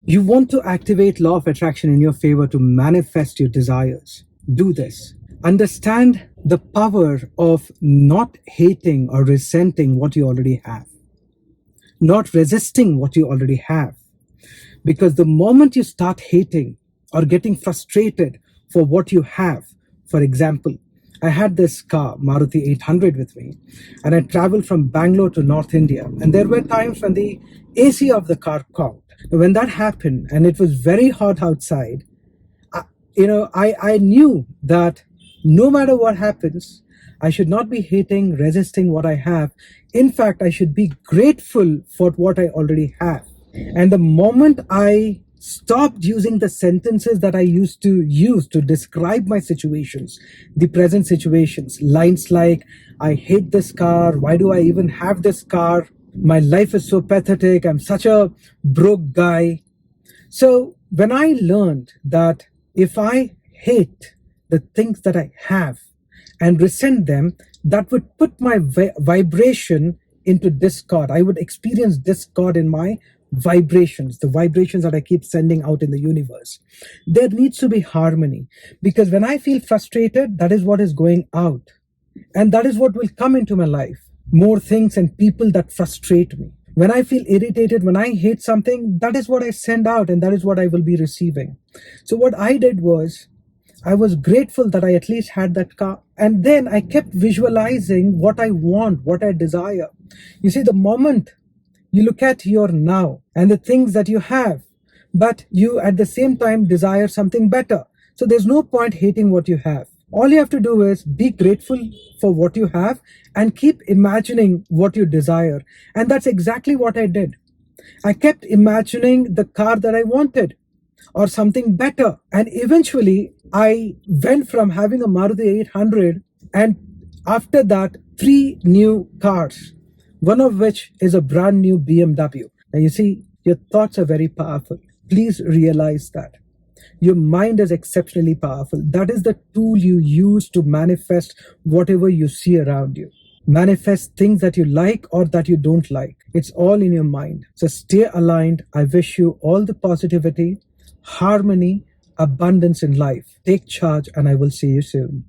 You want to activate law of attraction in your favor to manifest your desires. Do this. Understand the power of not hating or resenting what you already have, not resisting what you already have. Because the moment you start hating or getting frustrated for what you have, for example, I had this car, Maruti 800, with me, and I traveled from Bangalore to North India. And there were times when the AC of the car conked. When that happened, and it was very hot outside, I knew that no matter what happens, I should not be hating, resisting what I have. In fact, I should be grateful for what I already have. And the moment I stopped using the sentences that I used to use to describe my situations, the present situations, lines like, I hate this car, why do I even have this car? My life is so pathetic, I'm such a broke guy. So when I learned that if I hate the things that I have and resent them, that would put my vibration into discord. I would experience discord in my vibrations, the vibrations that I keep sending out in the universe. There needs to be harmony, because when I feel frustrated, that is what is going out. And that is what will come into my life. More things and people that frustrate me. When I feel irritated, when I hate something, that is what I send out, and that is what I will be receiving. So what I did was, I was grateful that I at least had that car. And then I kept visualizing what I want, what I desire. You see, the moment you look at your now and the things that you have, but you at the same time desire something better. So there's no point hating what you have. All you have to do is be grateful for what you have and keep imagining what you desire. And that's exactly what I did. I kept imagining the car that I wanted or something better. And eventually I went from having a Maruti 800 and after that, 3 new cars, one of which is a brand new BMW. Now you see, your thoughts are very powerful. Please realize that. Your mind is exceptionally powerful. That is the tool you use to manifest whatever you see around you. Manifest things that you like or that you don't like. It's all in your mind. So stay aligned. I wish you all the positivity, harmony, abundance in life. Take charge, and I will see you soon.